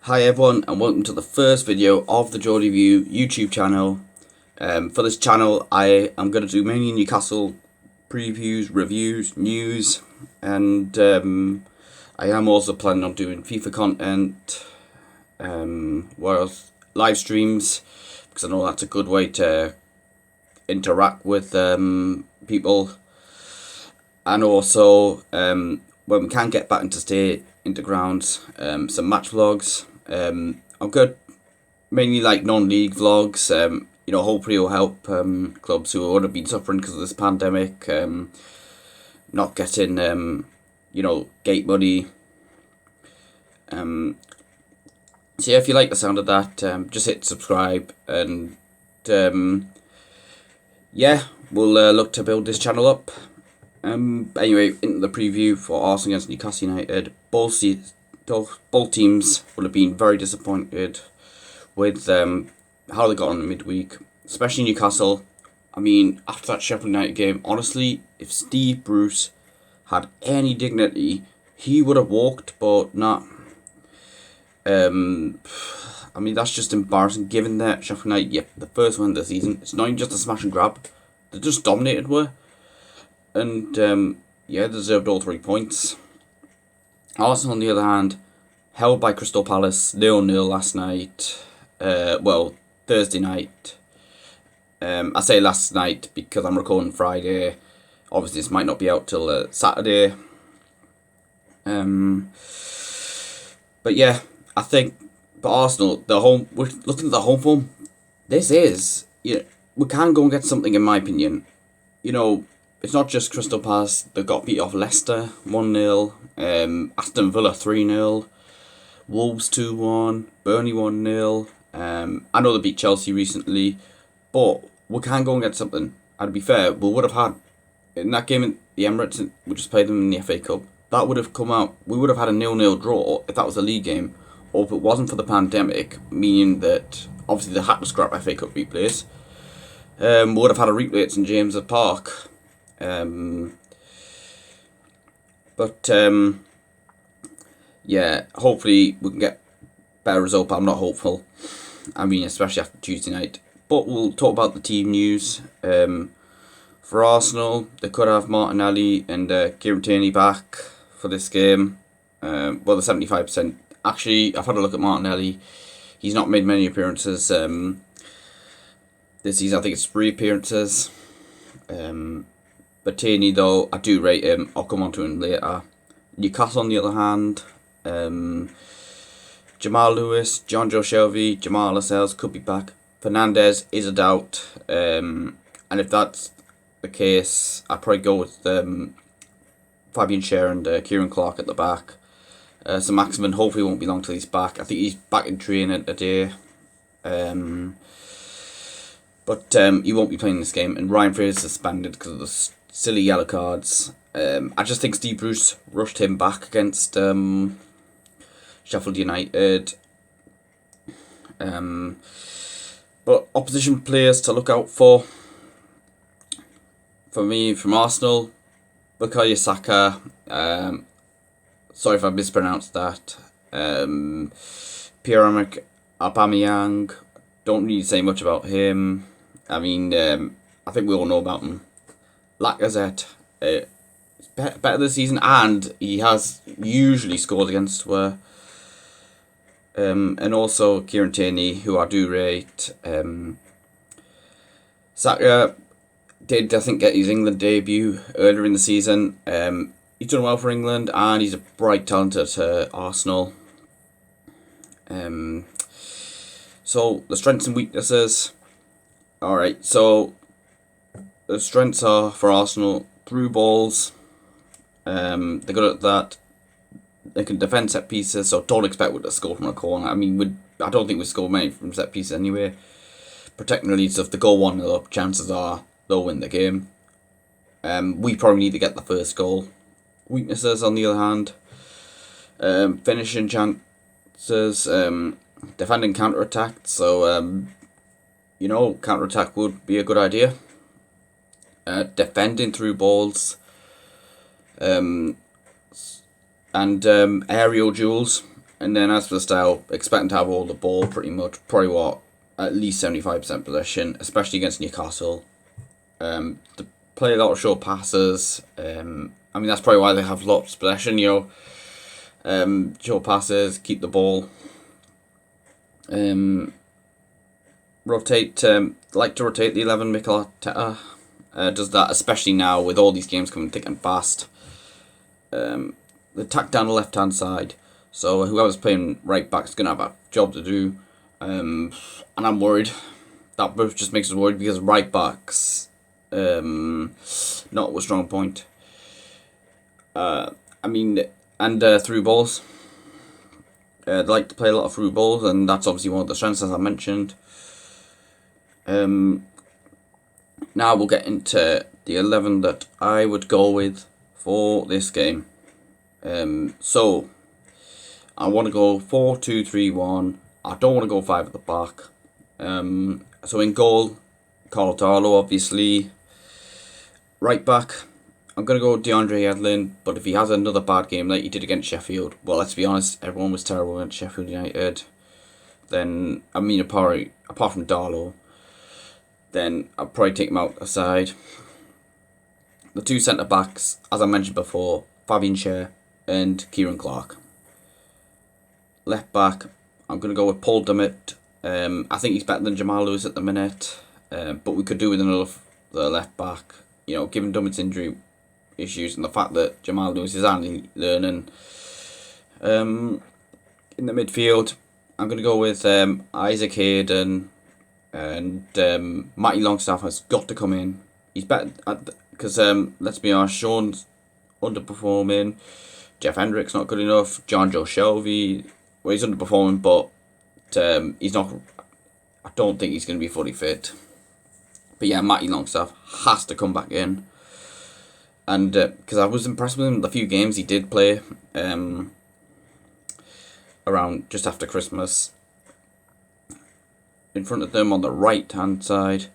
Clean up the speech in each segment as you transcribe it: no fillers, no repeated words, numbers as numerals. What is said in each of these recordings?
Hi everyone, and welcome to the first video of the Geordie View YouTube channel. For this channel I am going to do mainly Newcastle previews, reviews, news, and I am also planning on doing FIFA content, live streams, because I know that's a good way to interact with people, and also when we can get back into grounds, some match vlogs. I'm good, mainly like non-league vlogs. Hopefully it'll help clubs who would have been suffering because of this pandemic, not getting gate money. So yeah, if you like the sound of that, just hit subscribe, and yeah, we'll look to build this channel up. Anyway, into the preview for Arsenal against Newcastle United. Both teams will have been very disappointed with how they got on in midweek, especially Newcastle. I mean, after that Sheffield United game, honestly, if Steve Bruce had any dignity, he would have walked, but not. I mean, that's just embarrassing, given that Sheffield United, the first one of the season, it's not even just a smash and grab. They just dominated, and yeah, deserved all 3 points. Arsenal, on the other hand, held by Crystal Palace 0-0 last night. Thursday night. I say last night because I'm recording Friday. Obviously, this might not be out till Saturday. But yeah, I think for Arsenal, we're looking at the home form. This is, we can go and get something, in my opinion. It's not just Crystal Palace. They got beat off Leicester 1-0, Aston Villa 3-0, Wolves 2-1, Burnley 1-0. I know they beat Chelsea recently, but we can go and get something. And to be fair, we would have had, in that game in the Emirates, we just played them in the FA Cup, that would have come out, we would have had a 0-0 draw if that was a league game, or if it wasn't for the pandemic, meaning that obviously they had to scrap FA Cup replays. We would have had a replay at St James's Park. Yeah, hopefully we can get better result, but I'm not hopeful. I mean, especially after Tuesday night. But we'll talk about the team news. For Arsenal, they could have Martinelli and Kieran Tierney back for this game. The 75%. Actually, I've had a look at Martinelli. He's not made many appearances this season. I think it's 3 appearances. But Tierney, though, I do rate him. I'll come on to him later. Newcastle, on the other hand, Jamal Lewis, John Joe Shelby, Jamal Lascelles could be back. Fernandez is a doubt. And if that's the case, I'd probably go with Fabian Schär and Kieran Clark at the back. So Maximin hopefully won't be long till he's back. I think he's back in training today. But he won't be playing this game. And Ryan Fraser suspended because of the silly yellow cards. I just think Steve Bruce rushed him back against Sheffield United. But opposition players to look out for me, from Arsenal, Bukayo Saka. Sorry if I mispronounced that. Pierre-Emerick Aubameyang. Don't need to say much about him. I mean, I think we all know about him. Lacazette. Better this season, and he has usually scored against and also Kieran Tierney, who I do rate. Saka did, I think, get his England debut earlier in the season. He's done well for England, and he's a bright talent at Arsenal. So the strengths and weaknesses. Alright, so the strengths are for Arsenal: through balls. They're good at that. They can defend set pieces, so don't expect to score from a corner. I mean, I don't think we score many from set pieces anyway. Protecting the lead, so if they go 1-0 up, chances are they'll win the game. We probably need to get the first goal. Weaknesses, on the other hand, finishing chances, defending counter-attack. So, counter-attack would be a good idea. Defending through balls. And aerial duels. And then as for the style, expecting to have all the ball pretty much, probably what, at least 75% possession, especially against Newcastle. They play a lot of short passes. I mean, that's probably why they have lots of possession, short passes, keep the ball. Rotate, like to rotate the 11. Mikel Arteta does that, especially now with all these games coming thick and fast. They attack down the left hand side, so whoever's playing right back is going to have a job to do. And I'm worried. That just makes us worried because right backs, not a strong point. I mean, and through balls. They like to play a lot of through balls, and that's obviously one of the strengths, as I mentioned. Now we'll get into the 11 that I would go with for this game. So I want to go 4-2-3-1. I don't want to go 5 at the back. So in goal, Carl Darlow, obviously. Right back, I'm going to go DeAndre Yedlin, but if he has another bad game like he did against Sheffield, well, let's be honest, everyone was terrible against Sheffield United. Then, I mean, apart from Darlow, then I'll probably take him out aside. The 2 centre-backs, as I mentioned before, Fabian Schär and Kieran Clark. Left back, I'm going to go with Paul Dummett. I think he's better than Jamal Lewis at the minute, but we could do with another left back. Given Dummett's injury issues and the fact that Jamal Lewis is only learning. In the midfield, I'm going to go with Isaac Hayden, and Matty Longstaff has got to come in. He's better because let's be honest, Sean's underperforming. Jeff Hendrick's not good enough. John Joe Shelby, well, he's underperforming, but he's not. I don't think he's going to be fully fit. But yeah, Matty Longstaff has to come back in. And because I was impressed with him the few games he did play around just after Christmas. In front of them on the right hand side,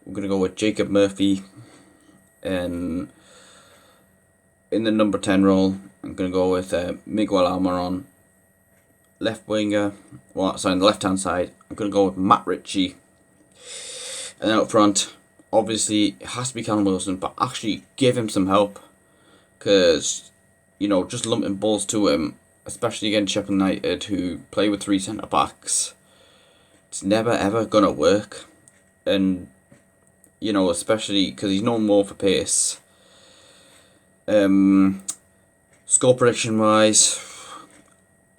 we're going to go with Jacob Murphy. In the number 10 role, I'm going to go with Miguel Almiron. Left winger, on the left hand side, I'm going to go with Matt Ritchie. And then up front, obviously, it has to be Callum Wilson, but actually give him some help. Because, just lumping balls to him, especially against Sheffield United, who play with 3 centre-backs, it's never, ever going to work. And, especially because he's known more for pace. Score prediction-wise,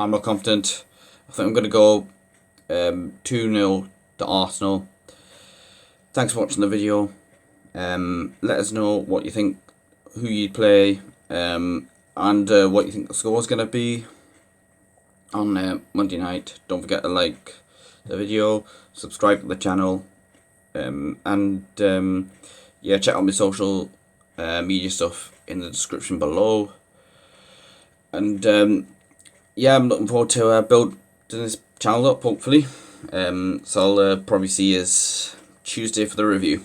I'm not confident. I think I'm going to go 2-0 to Arsenal. Thanks for watching the video. Let us know what you think, who you'd play, and what you think the score is going to be on Monday night. Don't forget to like the video, subscribe to the channel, and check out my social media stuff in the description below. And I'm looking forward to building this channel up, hopefully. So I'll probably see you Tuesday for the review.